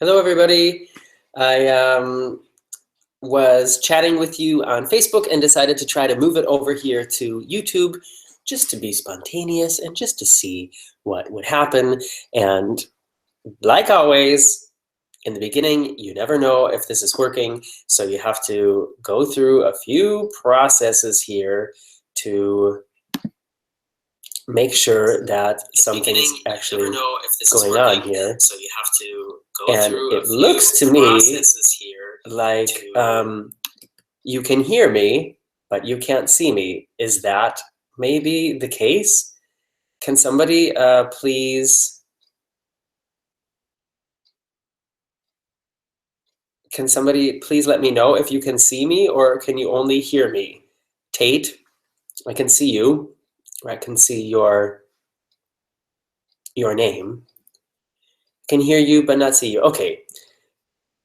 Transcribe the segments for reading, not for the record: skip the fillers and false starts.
Hello, everybody. I was chatting with you on Facebook and decided to try to move it over here to YouTube just to be spontaneous and just to see what would happen. And like always, in the beginning, you never know if this is working, so you have to go through a few processes here to make sure that something's actually going on here. So you have to go and through it looks to me like you can hear me, but you can't see me. Is that maybe the case? Can somebody please let me know if you can see me or can you only hear me? Tate, I can see you. I can see your name. Can hear you but not see you. Okay.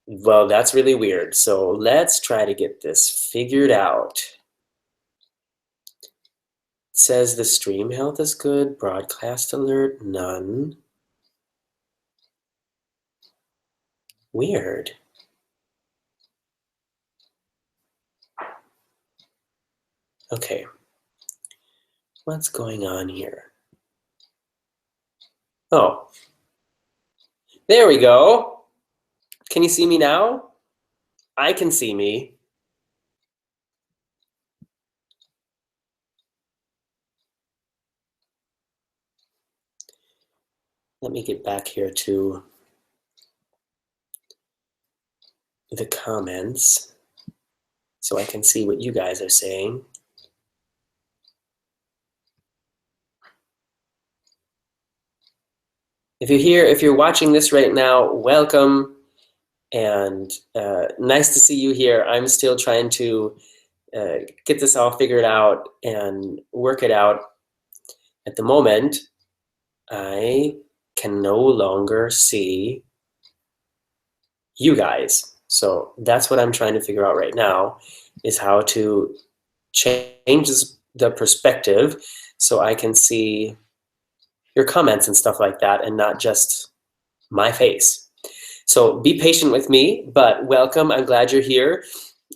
Well, that's really weird. So let's try to get this figured out. It says the stream health is good. Broadcast alert, none. Weird. Okay. What's going on here? Oh. There we go. Can you see me now? I can see me. Let me get back here to the comments so I can see what you guys are saying. If you're here, if you're watching this right now, welcome and nice to see you here. I'm still trying to get this all figured out and work it out. At the moment, I can no longer see you guys. So that's what I'm trying to figure out right now, is how to change the perspective so I can see your comments and stuff like that and not just my face. So be patient with me, but welcome. I'm glad you're here.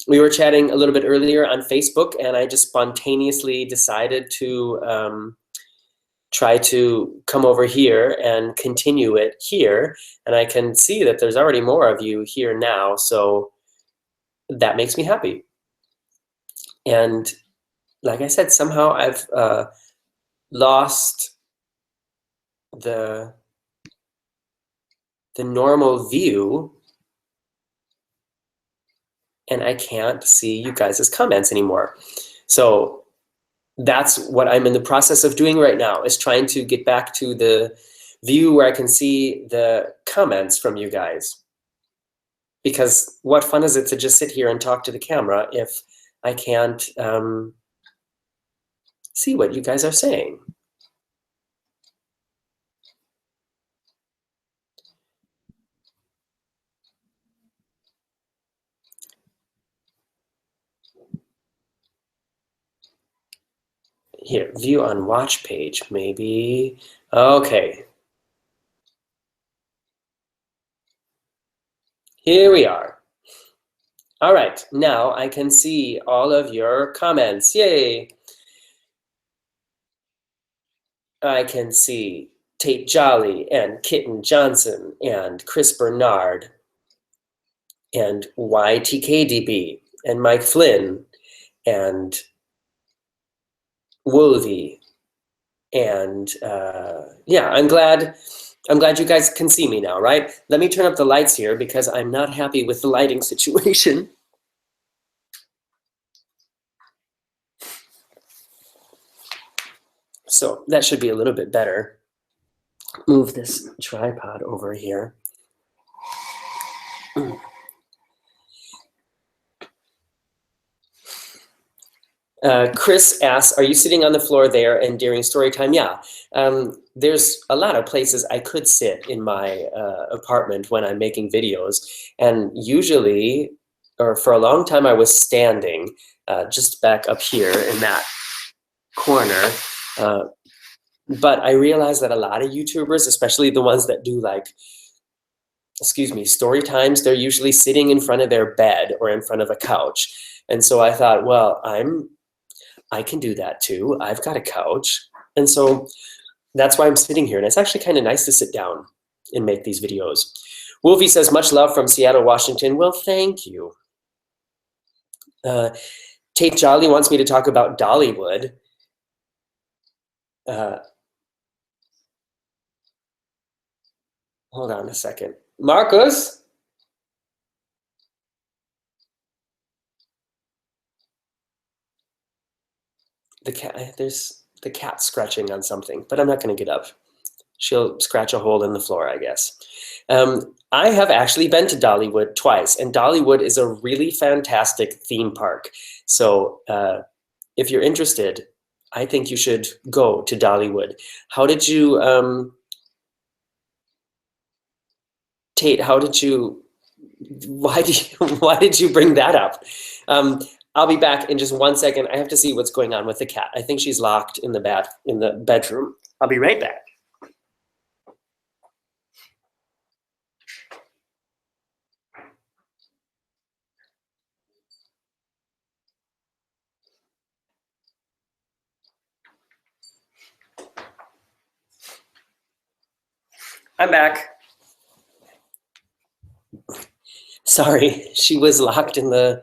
We were chatting a little bit earlier on Facebook, and I just spontaneously decided to try to come over here and continue it here. And I can see that there's already more of you here now, so that makes me happy. And like I said, somehow I've lost the normal view, and I can't see you guys' comments anymore. So that's what I'm in the process of doing right now, is trying to get back to the view where I can see the comments from you guys. Because what fun is it to just sit here and talk to the camera if I can't see what you guys are saying? Here, view on watch page, maybe. Okay. Here we are. All right, now I can see all of your comments. Yay! I can see Tate Jolly and Kitten Johnson and Chris Bernard and YTKDB and Mike Flynn and Wolvie. And yeah, I'm glad you guys can see me now, right? Let me turn up the lights here because I'm not happy with the lighting situation. So that should be a little bit better. Move this tripod over here. Chris asks, are you sitting on the floor there and during story time? Yeah, there's a lot of places I could sit in my apartment when I'm making videos. And usually, or for a long time, I was standing just back up here in that corner. But I realized that a lot of YouTubers, especially the ones that do like excuse me, story times, they're usually sitting in front of their bed or in front of a couch. And so I thought, well, I can do that too. I've got a couch. And so that's why I'm sitting here. And it's actually kind of nice to sit down and make these videos. Wolfie says, much love from Seattle, Washington. Well, thank you. Tate Jolly wants me to talk about Dollywood. Hold on a second. Marcus? There's the cat scratching on something, but I'm not going to get up. She'll scratch a hole in the floor, I guess. I have actually been to Dollywood twice, and Dollywood is a really fantastic theme park. So if you're interested, I think you should go to Dollywood. How did you, Tate, why did you bring that up? I'll be back in just 1 second. I have to see what's going on with the cat. I think she's locked in the bedroom. I'll be right back. I'm back. Sorry, she was locked in the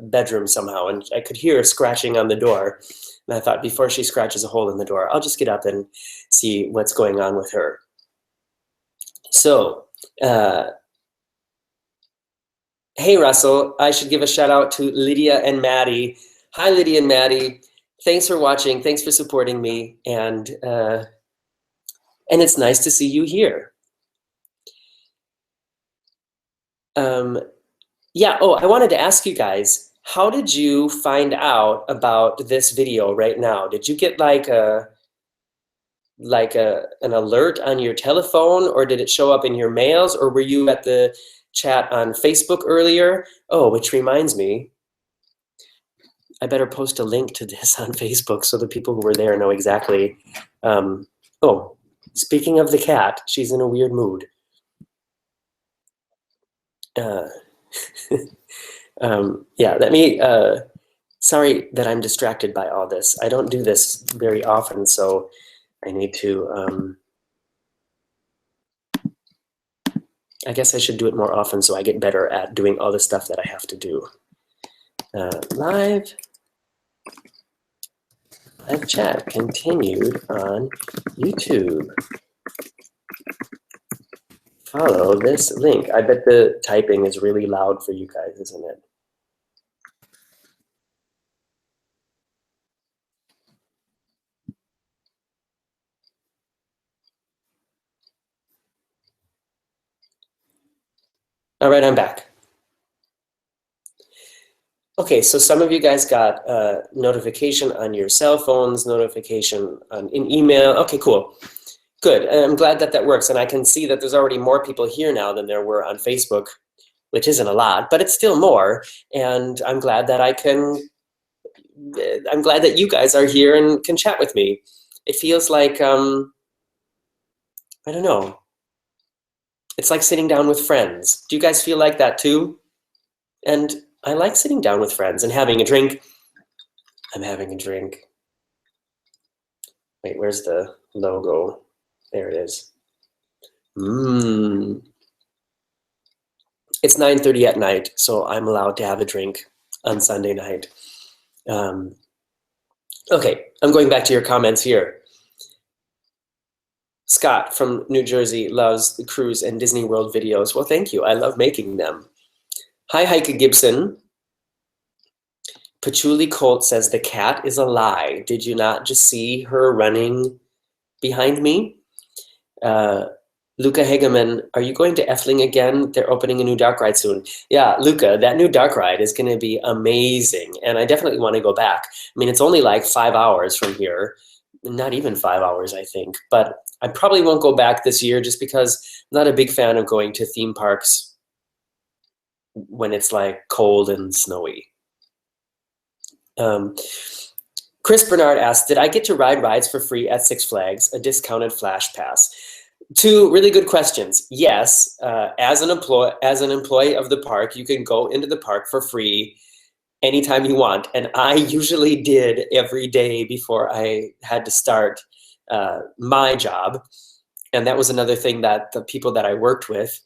bedroom somehow, and I could hear her scratching on the door. And I thought, before she scratches a hole in the door, I'll just get up and see what's going on with her. So, hey Russell, I should give a shout out to Lydia and Maddie. Hi Lydia and Maddie. Thanks for watching. Thanks for supporting me, and it's nice to see you here. Yeah, oh, I wanted to ask you guys, how did you find out about this video right now? Did you get like an alert on your telephone, or did it show up in your mails, or were you at the chat on Facebook earlier? Oh, which reminds me, I better post a link to this on Facebook so the people who were there know exactly. Oh, speaking of the cat, she's in a weird mood. Yeah, let me, sorry that I'm distracted by all this. I don't do this very often, so I need to, I guess I should do it more often so I get better at doing all the stuff that I have to do. Live chat continued on YouTube. Follow this link. I bet the typing is really loud for you guys, isn't it? All right, I'm back. Okay, so some of you guys got a notification on your cell phones, notification in email. Okay, cool. Good. I'm glad that that works. And I can see that there's already more people here now than there were on Facebook, which isn't a lot, but it's still more. And I'm glad that I'm glad that you guys are here and can chat with me. It feels like, I don't know. It's like sitting down with friends. Do you guys feel like that too? And I like sitting down with friends and having a drink. I'm having a drink. Wait, where's the logo? There it is. It's 9:30 at night, so I'm allowed to have a drink on Sunday night. Okay, I'm going back to your comments here. Scott from New Jersey loves the cruise and Disney World videos. Well, thank you. I love making them. Hi, Heike Gibson. Patchouli Colt says, the cat is a lie. Did you not just see her running behind me? Luca Hageman, are you going to Effling again? They're opening a new dark ride soon. Yeah, Luca, that new dark ride is going to be amazing. And I definitely want to go back. I mean, it's only like 5 hours from here. Not even 5 hours, I think. But I probably won't go back this year just because I'm not a big fan of going to theme parks when it's like cold and snowy. Chris Bernard asked, did I get to ride rides for free at Six Flags, a discounted Flash Pass? Two really good questions. Yes, as an employee of the park, you can go into the park for free anytime you want, and I usually did every day before I had to start my job. And that was another thing that the people that I worked with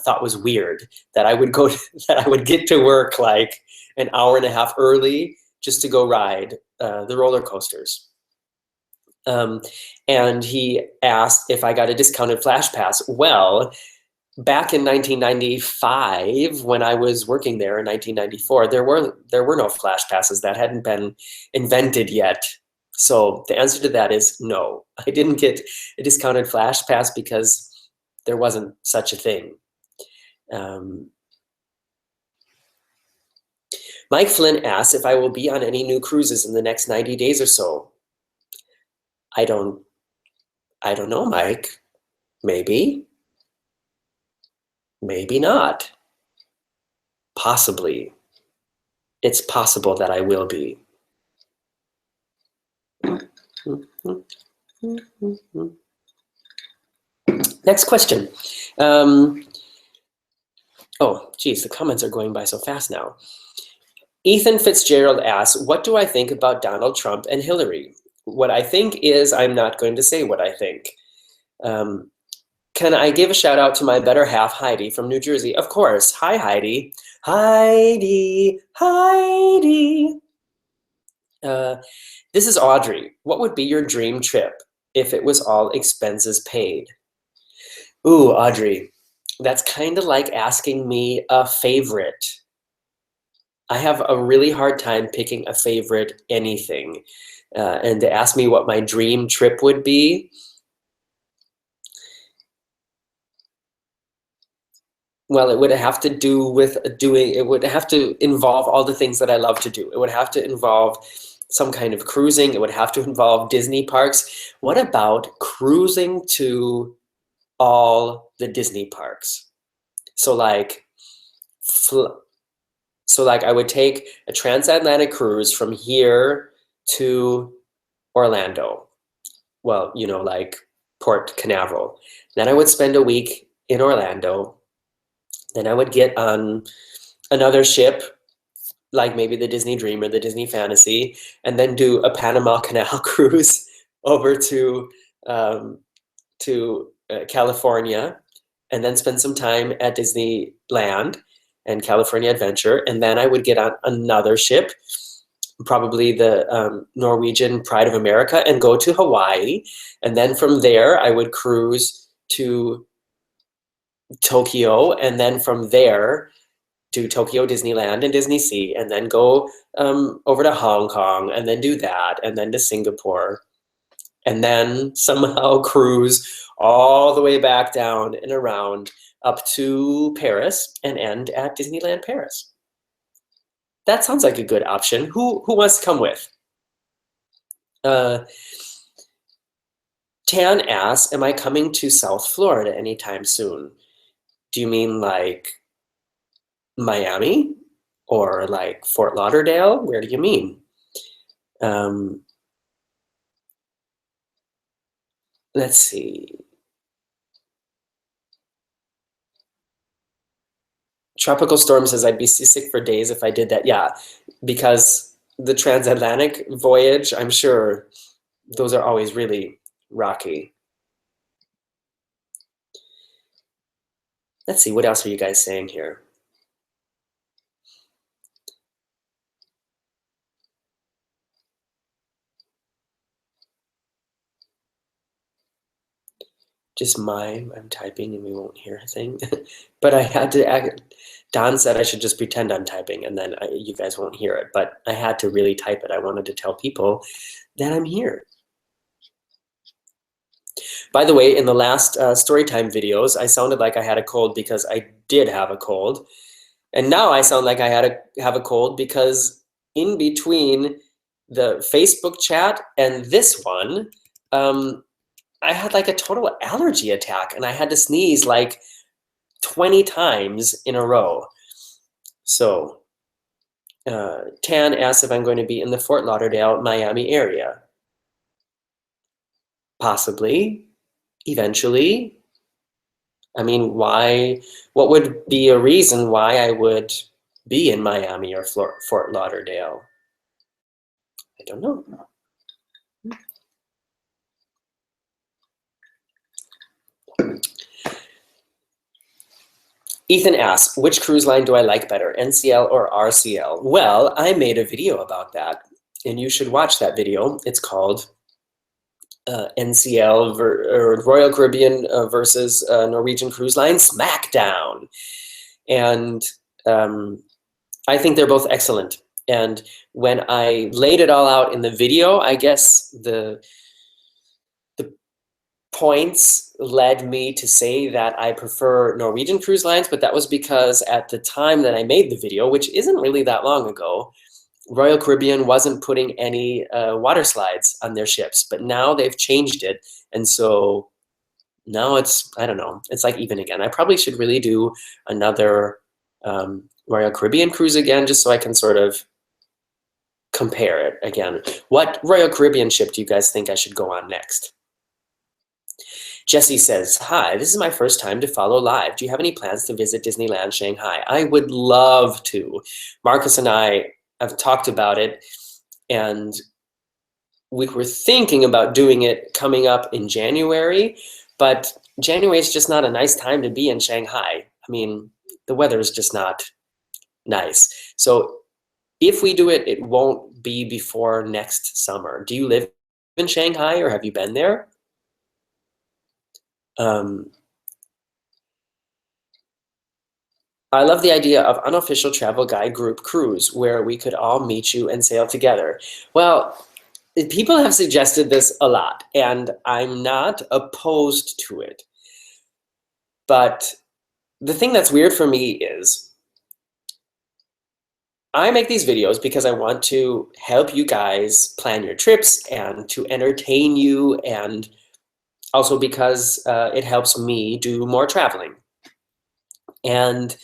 thought was weird, that I would go that I would get to work like an hour and a half early just to go ride the roller coasters. Um, and he asked if I got a discounted Flash Pass. Well, back in 1995, when I was working there in 1994, there were no Flash Passes that hadn't been invented yet. So the answer to that is no. I didn't get a discounted Flash Pass because there wasn't such a thing. Mike Flynn asks if I will be on any new cruises in the next 90 days or so. I don't know, Mike. Maybe. Maybe not. Possibly. It's possible that I will be. Next question. Oh, geez, the comments are going by so fast now. Ethan Fitzgerald asks, what do I think about Donald Trump and Hillary? What I think is, I'm not going to say what I think. Can I give a shout out to my better half, Heidi from New Jersey? Of course. Hi, Heidi. Heidi, Heidi. This is Audrey. What would be your dream trip if it was all expenses paid? Ooh, Audrey, that's kind of like asking me a favorite. I have a really hard time picking a favorite anything. And to ask me what my dream trip would be, well, it would have to do with it would have to involve all the things that I love to do. It would have to involve some kind of cruising. It would have to involve Disney parks. What about cruising to all the Disney parks? So like I would take a transatlantic cruise from here to Orlando. Well, you know, like Port Canaveral. Then I would spend a week in Orlando. Then I would get on another ship, like maybe the Disney Dream or the Disney Fantasy, and then do a Panama Canal cruise over to California, and then spend some time at Disneyland and California Adventure. And then I would get on another ship, probably the Norwegian Pride of America, and go to Hawaii. And then from there, I would cruise to Tokyo, and then from there do Tokyo Disneyland and Disney Sea, and then go over to Hong Kong, and then do that, and then to Singapore, and then somehow cruise all the way back down and around up to Paris and end at Disneyland Paris. That sounds like a good option. Who wants to come with? Tan asks, am I coming to South Florida anytime soon? Do you mean like Miami or like Fort Lauderdale? Where do you mean? Let's see. Tropical Storm says I'd be seasick for days if I did that. Yeah, because the transatlantic voyage, I'm sure those are always really rocky. Let's see, what else are you guys saying here? Just mime, I'm typing and we won't hear a thing. But I had to, Don said I should just pretend I'm typing and then you guys won't hear it. But I had to really type it. I wanted to tell people that I'm here. By the way, in the last Storytime videos, I sounded like I had a cold because I did have a cold. And now I sound like I have a cold because in between the Facebook chat and this one, I had like a total allergy attack and I had to sneeze like 20 times in a row. So Tan asks if I'm going to be in the Fort Lauderdale, Miami area. Possibly. eventually. I mean, what would be a reason why I would be in Miami or Fort Lauderdale? I don't know. Ethan asks, which cruise line do I like better, NCL or RCL? Well, I made a video about that, and you should watch that video. It's called NCL or Royal Caribbean versus Norwegian Cruise Line Smackdown. And I think they're both excellent. And when I laid it all out in the video, I guess the points led me to say that I prefer Norwegian cruise lines, but that was because at the time that I made the video, which isn't really that long ago, Royal Caribbean wasn't putting any water slides on their ships, but now they've changed it. And so now it's, I don't know, it's like even again. I probably should really do another Royal Caribbean cruise again, just so I can sort of compare it again. What Royal Caribbean ship do you guys think I should go on next? Jesse says, hi, this is my first time to follow live. Do you have any plans to visit Disneyland Shanghai? I would love to. Marcus and I have talked about it, and we were thinking about doing it coming up in January, but January is just not a nice time to be in Shanghai. I mean, the weather is just not nice. So if we do it, it won't be before next summer. Do you live in Shanghai or have you been there? I love the idea of unofficial travel guide group cruise where we could all meet you and sail together. Well, people have suggested this a lot, and I'm not opposed to it. But the thing that's weird for me is I make these videos because I want to help you guys plan your trips and to entertain you, and also because it helps me do more traveling. And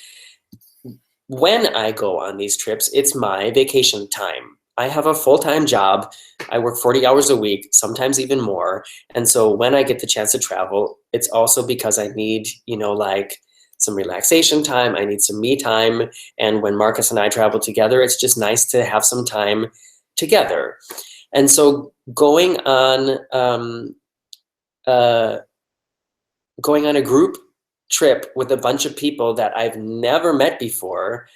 when I go on these trips, it's my vacation time. I have a full-time job. I work 40 hours a week, sometimes even more. And so when I get the chance to travel, it's also because I need, like some relaxation time. I need some me time. And when Marcus and I travel together, it's just nice to have some time together. And so going on a group trip with a bunch of people that I've never met before,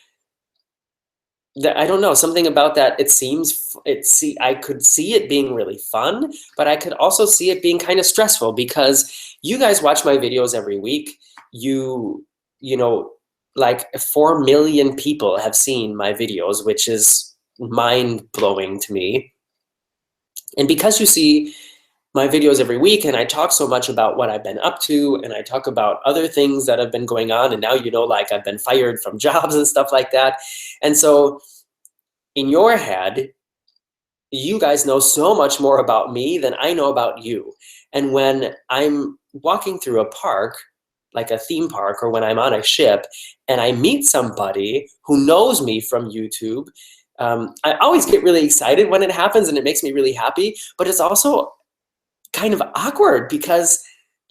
that I don't know, something about that, I could see it being really fun, but I could also see it being kind of stressful because you guys watch my videos every week. You know, like 4 million people have seen my videos, which is mind-blowing to me. And because you see my videos every week and I talk so much about what I've been up to and I talk about other things that have been going on, and now like I've been fired from jobs and stuff like that. And so in your head, you guys know so much more about me than I know about you. And when I'm walking through a park, like a theme park, or when I'm on a ship and I meet somebody who knows me from YouTube, I always get really excited when it happens and it makes me really happy, but it's also kind of awkward because,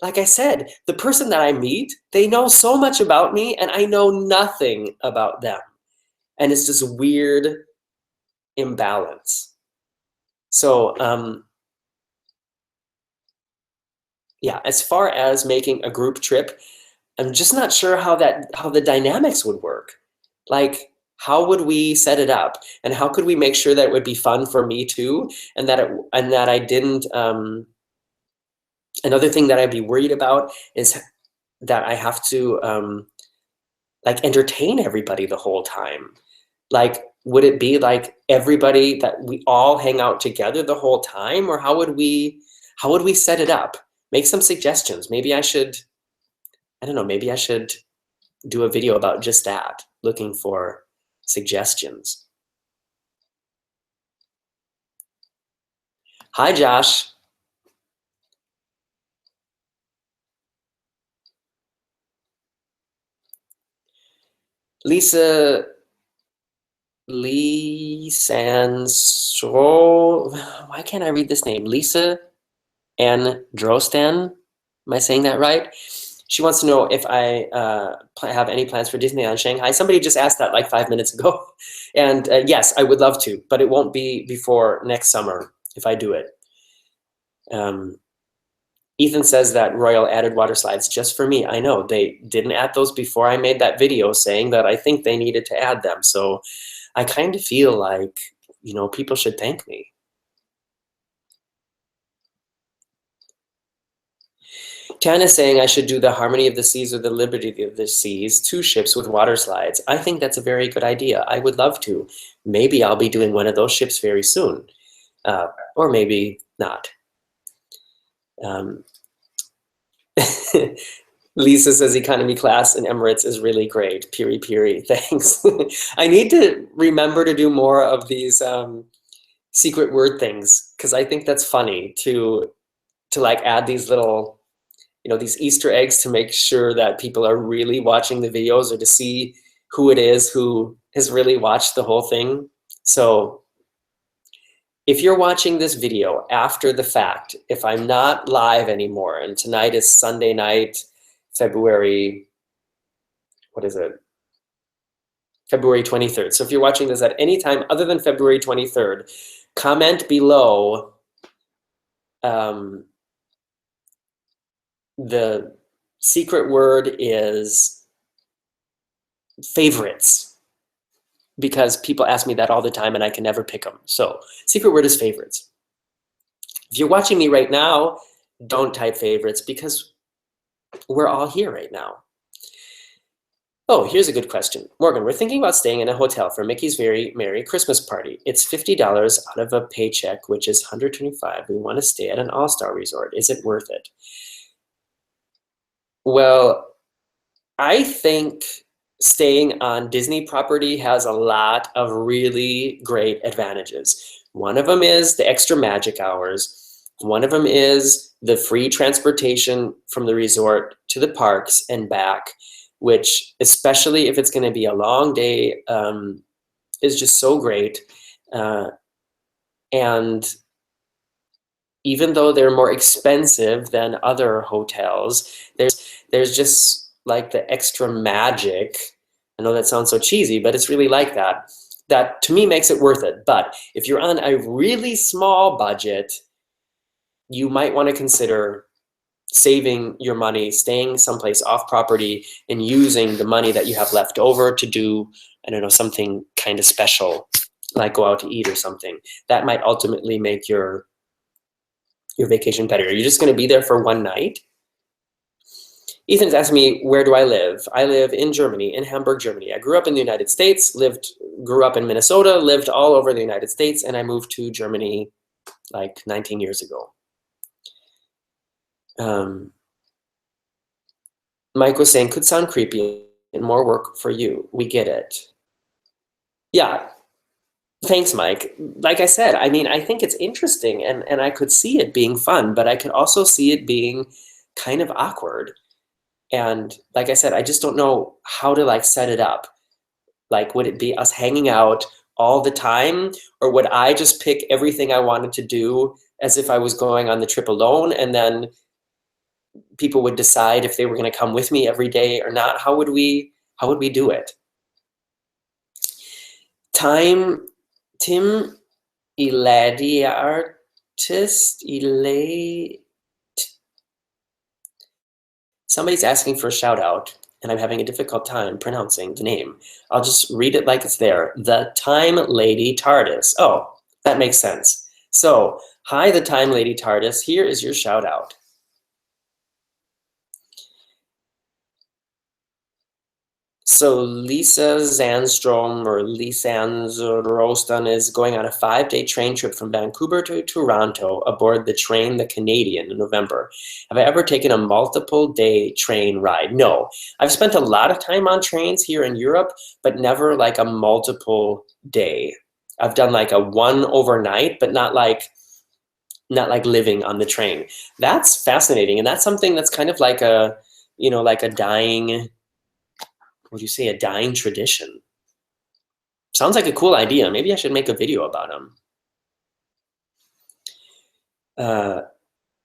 like I said, the person that I meet, they know so much about me and I know nothing about them. And it's this weird imbalance. So yeah, as far as making a group trip, I'm just not sure how the dynamics would work. Like, how would we set it up, and how could we make sure that it would be fun for me too, and that I didn't. Another thing that I'd be worried about is that I have to like entertain everybody the whole time. Like, would it be like everybody that we all hang out together the whole time, or how would we set it up? Make some suggestions. Maybe I should, I don't know, maybe I should do a video about just that, looking for suggestions. Hi, Josh. Lisa Lee Sandstro. Why can't I read this name? Lisa Ann Drosten. Am I saying that right? She wants to know if I have any plans for Disneyland Shanghai. Somebody just asked that like 5 minutes ago. And yes, I would love to, but it won't be before next summer if I do it. Ethan says that Royal added water slides just for me. I know they didn't add those before I made that video saying that I think they needed to add them. So I kind of feel like, you know, people should thank me. Tana's saying I should do the Harmony of the Seas or the Liberty of the Seas, 2 ships with water slides. I think that's a very good idea. I would love to. Maybe I'll be doing one of those ships very soon, or maybe not. Lisa says economy class in Emirates is really great. Piri piri, thanks. I need to remember to do more of these secret word things because I think that's funny to like add these little, you know, these Easter eggs to make sure that people are really watching the videos or to see who it is who has really watched the whole thing. So if you're watching this video after the fact, if I'm not live anymore, and tonight is Sunday night, February, what is it? February 23rd. So if you're watching this at any time other than February 23rd, comment below the secret word is favorites, because people ask me that all the time and I can never pick them. So secret word is favorites. If you're watching me right now, don't type favorites because we're all here right now. Oh, here's a good question. Morgan, we're thinking about staying in a hotel for Mickey's Very Merry Christmas Party. It's $50 out of a paycheck, which is $125. We want to stay at an all-star resort. Is it worth it? Well, I think staying on Disney property has a lot of really great advantages. One of them is the extra magic hours. One of them is the free transportation from the resort to the parks and back, which, especially if it's going to be a long day, is just so great. And even though they're more expensive than other hotels, there's just like the extra magic. I know that sounds so cheesy, but it's really like that. That to me makes it worth it. But if you're on a really small budget, you might want to consider saving your money, staying someplace off property, and using the money that you have left over to do, I don't know, something kind of special, like go out to eat or something. That might ultimately make your vacation better. Are you just going to be there for one night? Ethan's asking me, where do I live? I live in Germany, in Hamburg, Germany. I grew up in the United States, grew up in Minnesota, lived all over the United States, and I moved to Germany like 19 years ago. Mike was saying, could sound creepy and more work for you. We get it. Yeah, thanks, Mike. Like I said, I mean, I think it's interesting and I could see it being fun, but I could also see it being kind of awkward. And like I said, I just don't know how to like set it up. Like, would it be us hanging out all the time? Or would I just pick everything I wanted to do as if I was going on the trip alone? And then people would decide if they were going to come with me every day or not. How would we do it? Tim Eladi artist, somebody's asking for a shout out, and I'm having a difficult time pronouncing the name. I'll just read it like it's there. The Time Lady TARDIS. Oh, that makes sense. So, hi, the Time Lady TARDIS. Here is your shout out. So Lisa Zandstrom or Lisanne Roston is going on a 5-day train trip from Vancouver to Toronto aboard the train The Canadian in November. Have I ever taken a multiple-day train ride? No. I've spent a lot of time on trains here in Europe, but never like a multiple day. I've done like a one overnight, but not like living on the train. That's fascinating, and that's something that's kind of like a, you know, like a dying, would you say, a dying tradition? Sounds like a cool idea. Maybe I should make a video about them.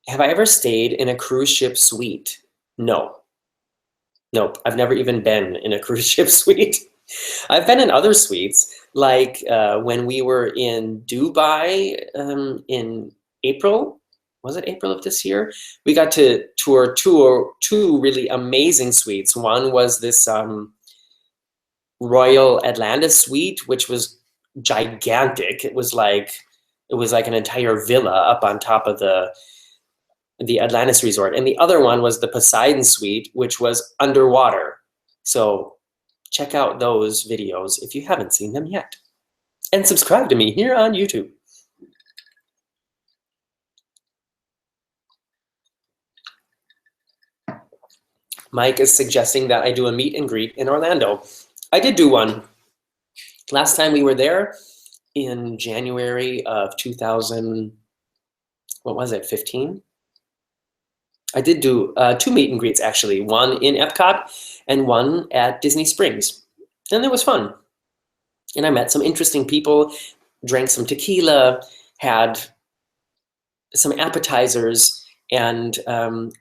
Have I ever stayed in a cruise ship suite? No. Nope. I've never even been in a cruise ship suite. I've been in other suites, like when we were in Dubai in April. Was it April of this year? We got to tour two really amazing suites. One was this Royal Atlantis suite, which was gigantic. It was like an entire villa up on top of the Atlantis resort. And the other one was the Poseidon suite, which was underwater. So check out those videos if you haven't seen them yet. And subscribe to me here on YouTube. Mike is suggesting that I do a meet and greet in Orlando. I did do one. Last time we were there in January of 2000, what was it, 15? I did do 2 meet and greets actually, one in Epcot and one at Disney Springs. And it was fun. And I met some interesting people, drank some tequila, had some appetizers, and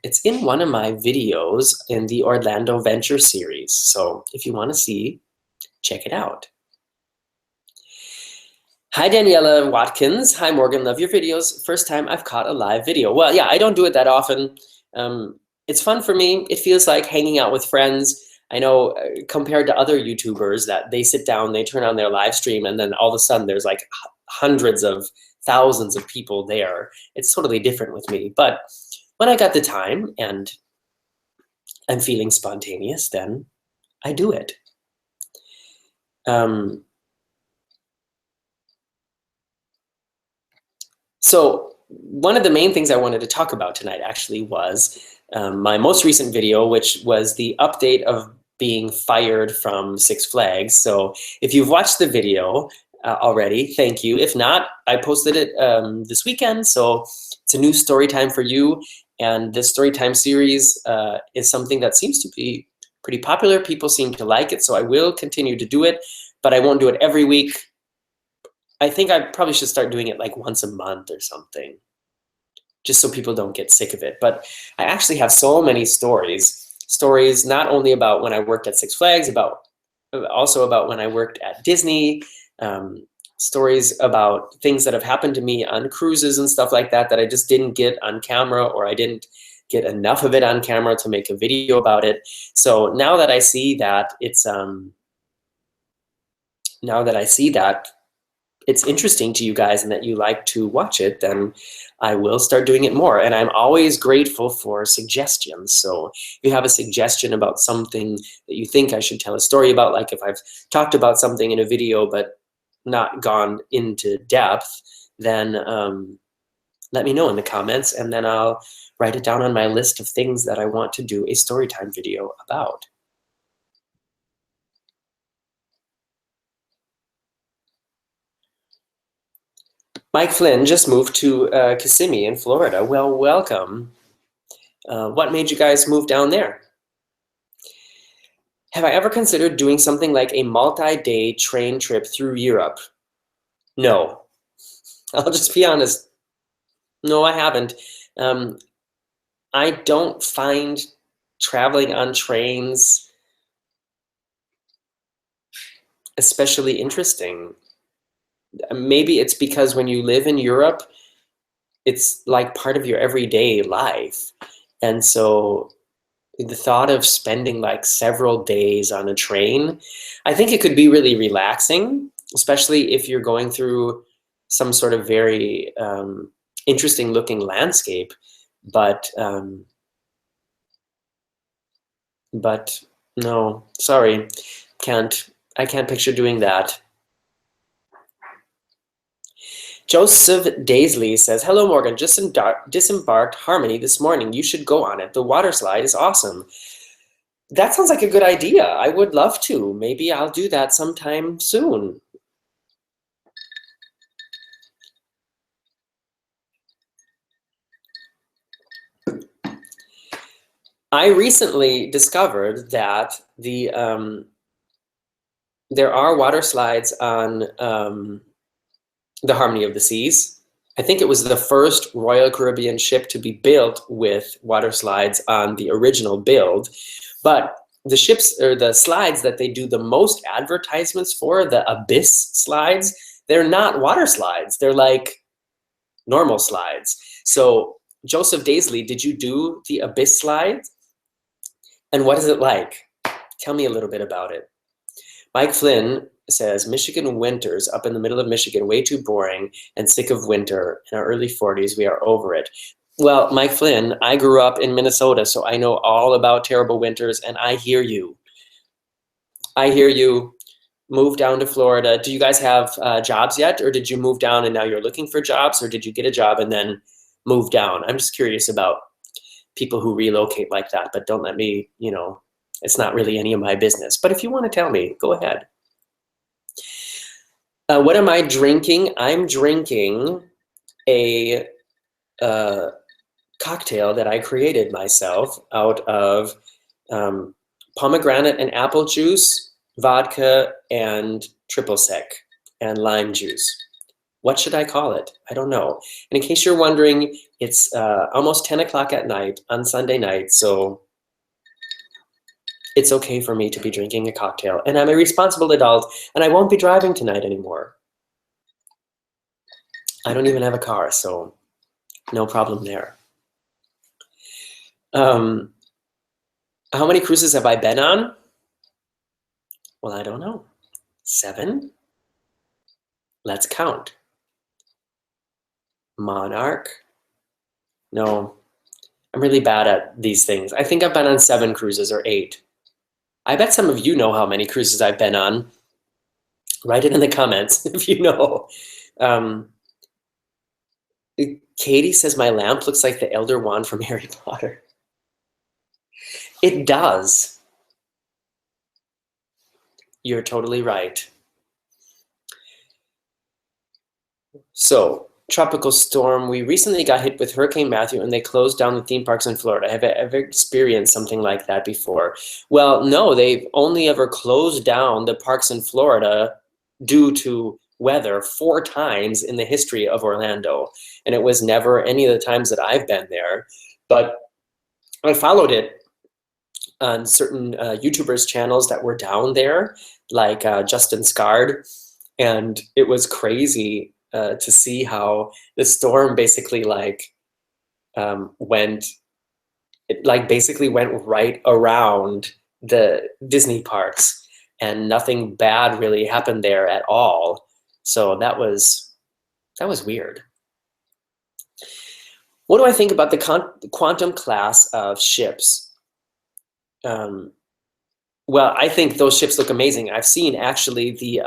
it's in one of my videos in the Orlando Venture series. So if you want to see, check it out. Hi, Daniela Watkins. Hi, Morgan. Love your videos. First time I've caught a live video. Well, yeah, I don't do it that often. It's fun for me. It feels like hanging out with friends. I know compared to other YouTubers that they sit down, they turn on their live stream, and then all of a sudden there's like hundreds of thousands of people there. It's totally different with me. But when I got the time and I'm feeling spontaneous, then I do it. So one of the main things I wanted to talk about tonight actually was my most recent video, which was the update of being fired from Six Flags. So if you've watched the video already, thank you. If not, I posted it this weekend. So it's a new story time for you. And this story time series is something that seems to be pretty popular. People seem to like it. So I will continue to do it, but I won't do it every week. I think I probably should start doing it like once a month or something, just so people don't get sick of it. But I actually have so many stories not only about when I worked at Six Flags, also about when I worked at Disney, stories about things that have happened to me on cruises and stuff like that that I just didn't get on camera, or I didn't get enough of it on camera to make a video about it. So now that I see that it's interesting to you guys and that you like to watch it, then I will start doing it more. And I'm always grateful for suggestions. So if you have a suggestion about something that you think I should tell a story about, like if I've talked about something in a video but not gone into depth, then let me know in the comments, and then I'll write it down on my list of things that I want to do a storytime video about. Mike Flynn just moved to Kissimmee in Florida. Well, welcome. What made you guys move down there? Have I ever considered doing something like a multi-day train trip through Europe? No. I'll just be honest. No, I haven't. I don't find traveling on trains especially interesting. Maybe it's because when you live in Europe, it's like part of your everyday life. And so the thought of spending like several days on a train, I think it could be really relaxing, especially if you're going through some sort of very interesting looking landscape. But no, sorry, I can't picture doing that. Joseph Daisley says, hello, Morgan, just disembarked Harmony this morning. You should go on it. The water slide is awesome. That sounds like a good idea. I would love to. Maybe I'll do that sometime soon. I recently discovered that there are water slides on the Harmony of the Seas, I think it was the first Royal Caribbean ship to be built with water slides on the original build. But the ships or the slides that they do the most advertisements for, the Abyss slides, they're not water slides. They're like normal slides. So Joseph Daisley, did you do the Abyss slide? And what is it like? Tell me a little bit about it. Mike Flynn says, Michigan winters up in the middle of Michigan, way too boring and sick of winter. In our early 40s, we are over it. Well, Mike Flynn, I grew up in Minnesota, so I know all about terrible winters, and I hear you. I hear you. Move down to Florida. Do you guys have jobs yet, or did you move down and now you're looking for jobs, or did you get a job and then move down? I'm just curious about people who relocate like that, but don't let me, you know, it's not really any of my business. But if you want to tell me, go ahead. What am I drinking? I'm drinking a cocktail that I created myself out of pomegranate and apple juice, vodka, and triple sec, and lime juice. What should I call it? I don't know. And in case you're wondering, it's almost 10 o'clock at night on Sunday night, so it's okay for me to be drinking a cocktail. And I'm a responsible adult, and I won't be driving tonight anymore. I don't even have a car, so no problem there. How many cruises have I been on? Well, I don't know. 7? Let's count. Monarch. No, I'm really bad at these things. I think I've been on 7 cruises or 8. I bet some of you know how many cruises I've been on. Write it in the comments if you know. Katie says my lamp looks like the Elder Wand from Harry Potter. It does. You're totally right. So, tropical storm. We recently got hit with Hurricane Matthew and they closed down the theme parks in Florida. Have I ever experienced something like that before? Well, no, they've only ever closed down the parks in Florida due to weather 4 times in the history of Orlando. And it was never any of the times that I've been there. But I followed it on certain YouTubers' channels that were down there, like Justin Scard. And it was crazy to see how the storm basically basically went right around the Disney parks, and nothing bad really happened there at all. So that was weird. What do I think about the quantum class of ships? Well, I think those ships look amazing. I've seen actually the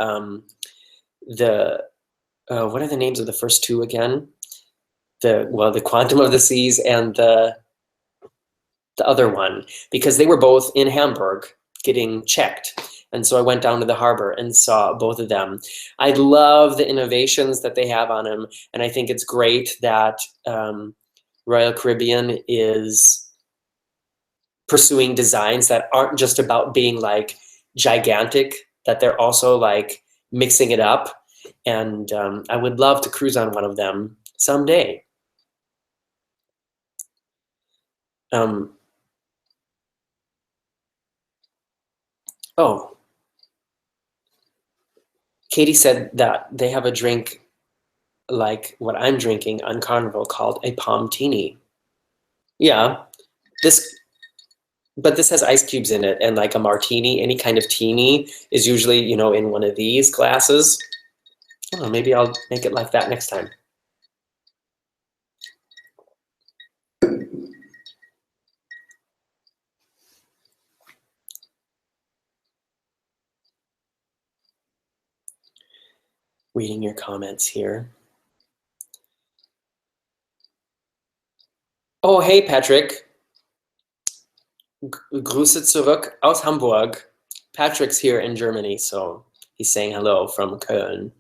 what are the names of the first 2 again? The Quantum of the Seas and the other one, because they were both in Hamburg getting checked. And so I went down to the harbor and saw both of them. I love the innovations that they have on them. And I think it's great that Royal Caribbean is pursuing designs that aren't just about being like gigantic, that they're also like mixing it up. And I would love to cruise on one of them someday. Oh, Katie said that they have a drink like what I'm drinking on Carnival called a palm-tini. Yeah, but this has ice cubes in it, and like a martini, any kind of teeny is usually, you know, in one of these glasses. Oh, maybe I'll make it like that next time. Reading your comments here. Oh, hey, Patrick. Grüße zurück aus Hamburg. Patrick's here in Germany, so he's saying hello from Köln.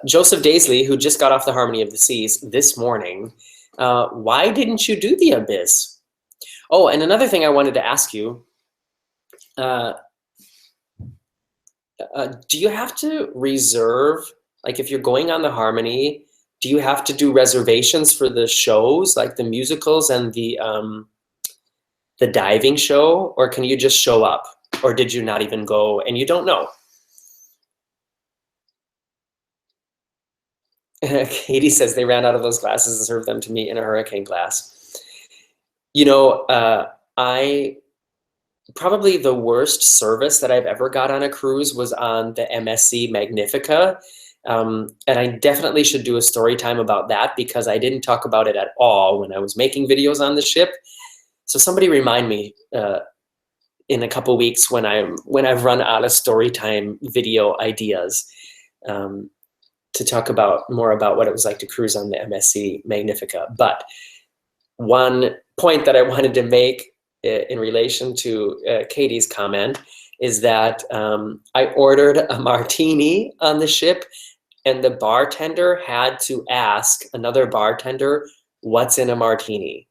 Joseph Daisley, who just got off the Harmony of the Seas this morning, why didn't you do the Abyss? Oh, and another thing I wanted to ask you, do you have to reserve, like if you're going on the Harmony, do you have to do reservations for the shows, like the musicals and the diving show, or can you just show up? Or did you not even go and you don't know? Katie says they ran out of those glasses and served them to me in a hurricane glass. You know, probably the worst service that I've ever got on a cruise was on the MSC Magnifica. And I definitely should do a story time about that because I didn't talk about it at all when I was making videos on the ship. So somebody remind me in a couple weeks when I've run out of story time video ideas to talk more about what it was like to cruise on the MSC Magnifica. But one point that I wanted to make in relation to Katie's comment is that I ordered a martini on the ship, and the bartender had to ask another bartender, what's in a martini?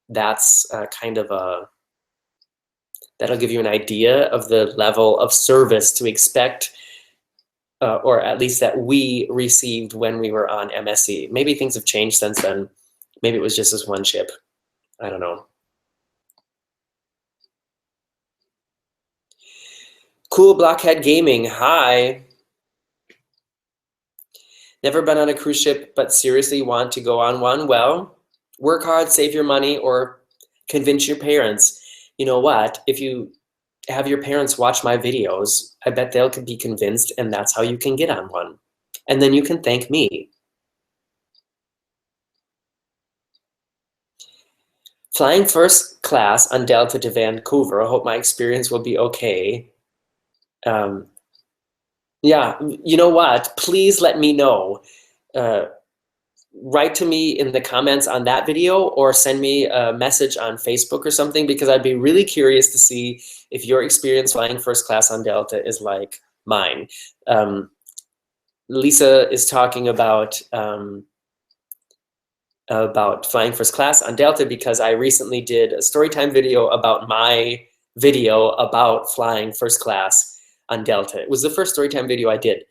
That's that'll give you an idea of the level of service to expect, or at least that we received when we were on MSC. Maybe things have changed since then. Maybe it was just this one ship. I don't know. Cool Blockhead Gaming, hi. Never been on a cruise ship, but seriously want to go on one? Well, work hard, save your money, or convince your parents. You know what? If you have your parents watch my videos, I bet they'll be convinced, and that's how you can get on one. And then you can thank me. Flying first class on Delta to Vancouver. I hope my experience will be okay. Yeah, you know what? Please let me know. Write to me in the comments on that video or send me a message on Facebook or something, because I'd be really curious to see if your experience flying first class on Delta is like mine. Lisa is talking about flying first class on Delta because I recently did a Storytime video about my video about flying first class on Delta. It was the first Storytime video I did,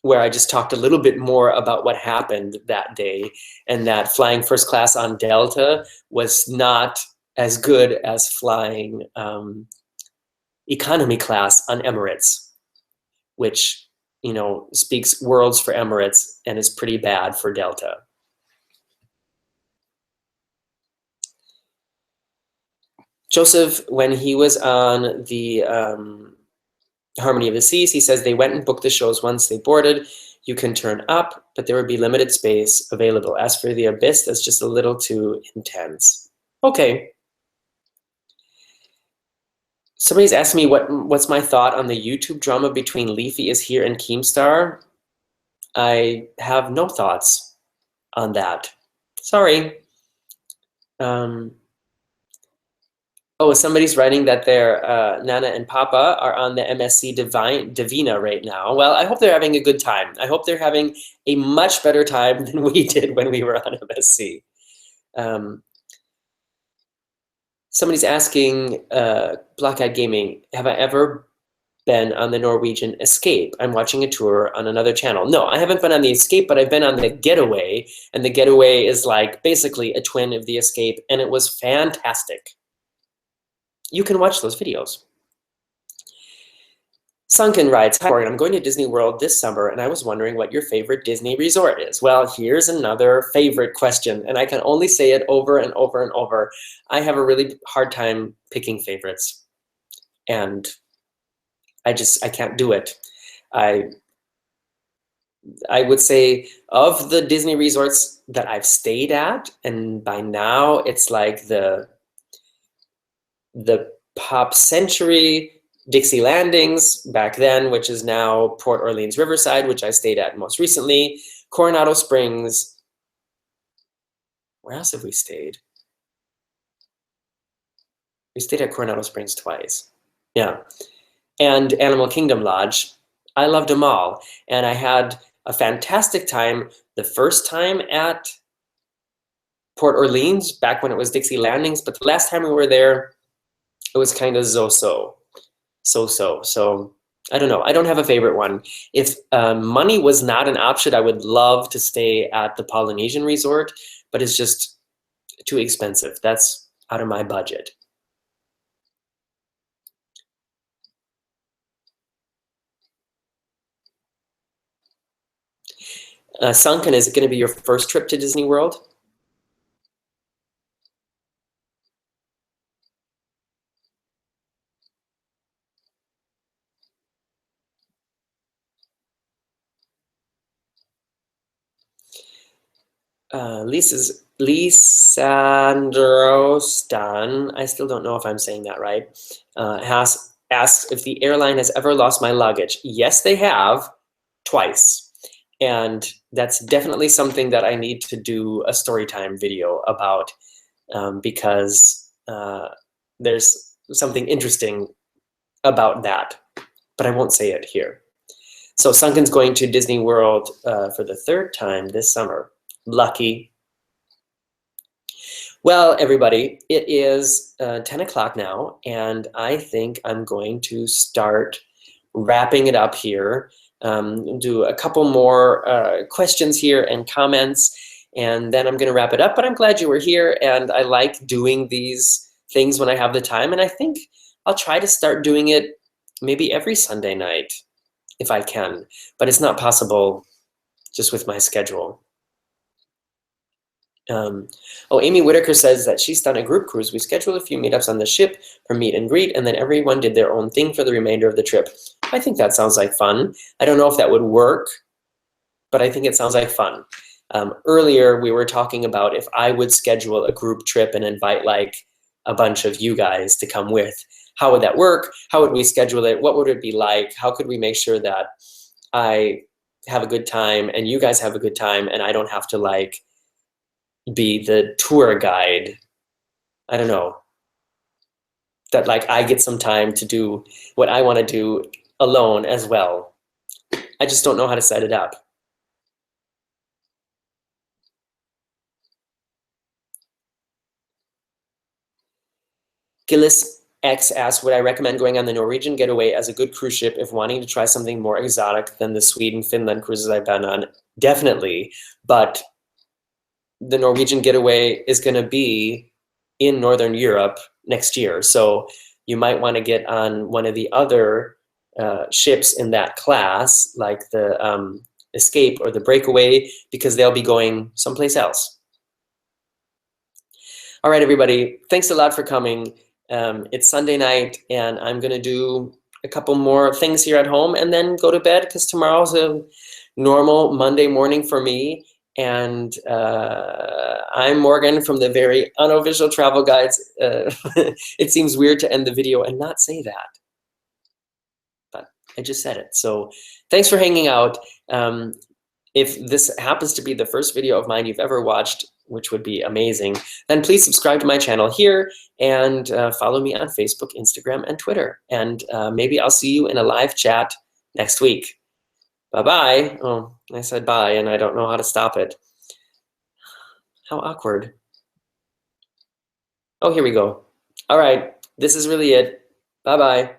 where I just talked a little bit more about what happened that day, and that flying first class on Delta was not as good as flying economy class on Emirates, which, you know, speaks worlds for Emirates and is pretty bad for Delta. Joseph, when he was on the Harmony of the Seas, he says they went and booked the shows once they boarded. You can turn up, but there would be limited space available. As for the Abyss, that's just a little too intense. Okay. Somebody's asked me what's my thought on the YouTube drama between Leafy is Here and Keemstar. I have no thoughts on that. Sorry. Oh, somebody's writing that their Nana and Papa are on the MSC Divina right now. Well, I hope they're having a good time. I hope they're having a much better time than we did when we were on MSC. Somebody's asking, Black-Eyed Gaming, have I ever been on the Norwegian Escape? I'm watching a tour on another channel. No, I haven't been on the Escape, but I've been on the Getaway, and the Getaway is like basically a twin of the Escape, and it was fantastic. You can watch those videos. Sunken writes, hi Morgan, I'm going to Disney World this summer and I was wondering what your favorite Disney resort is. Well, here's another favorite question, and I can only say it over and over and over. I have a really hard time picking favorites, and I can't do it. I would say of the Disney resorts that I've stayed at, and by now it's like the Pop Century, Dixie Landings back then, which is now Port Orleans Riverside, which I stayed at most recently, Coronado Springs. Where else have we stayed? We stayed at Coronado Springs twice. Yeah. And Animal Kingdom Lodge. I loved them all. And I had a fantastic time the first time at Port Orleans, back when it was Dixie Landings, but the last time we were there, it was kind of so-so. So I don't know. I don't have a favorite one. If money was not an option, I would love to stay at the Polynesian resort, but it's just too expensive. That's out of my budget. Sunken, is it going to be your first trip to Disney World? Lisandrostan, I still don't know if I'm saying that right, has asked if the airline has ever lost my luggage. Yes, they have, twice. And that's definitely something that I need to do a Storytime video about, because there's something interesting about that, but I won't say it here. So Sunken's going to Disney World for the third time this summer. Lucky. Well, everybody, it is 10 o'clock now, and I think I'm going to start wrapping it up here. Do a couple more questions here and comments, and then I'm going to wrap it up. But I'm glad you were here, and I like doing these things when I have the time, and I think I'll try to start doing it maybe every Sunday night if I can, but it's not possible just with my schedule. Oh, Amy Whitaker says that she's done a group cruise. We scheduled a few meetups on the ship for meet and greet, and then everyone did their own thing for the remainder of the trip. I think that sounds like fun. I don't know if that would work, but I think it sounds like fun. Earlier, we were talking about if I would schedule a group trip and invite like a bunch of you guys to come with. How would that work? How would we schedule it? What would it be like? How could we make sure that I have a good time and you guys have a good time and I don't have to like be the tour guide? I don't know, that like I get some time to do what I want to do alone as well. I just don't know how to set it up. Gillis X asks, would I recommend going on the Norwegian getaway as a good cruise ship if wanting to try something more exotic than the Sweden, Finland cruises I've been on? Definitely, but the Norwegian getaway is going to be in Northern Europe next year. So you might want to get on one of the other ships in that class, like the Escape or the Breakaway, because they'll be going someplace else. All right, everybody, thanks a lot for coming. It's Sunday night, and I'm going to do a couple more things here at home and then go to bed because tomorrow's a normal Monday morning for me. And I'm Morgan from the very unofficial travel guides. It seems weird to end the video and not say that, but I just said it. So thanks for hanging out. If this happens to be the first video of mine you've ever watched, which would be amazing, then please subscribe to my channel here and follow me on Facebook, Instagram, and Twitter. And maybe I'll see you in a live chat next week. Bye-bye. Oh, I said bye, and I don't know how to stop it. How awkward. Oh, here we go. All right, this is really it. Bye-bye.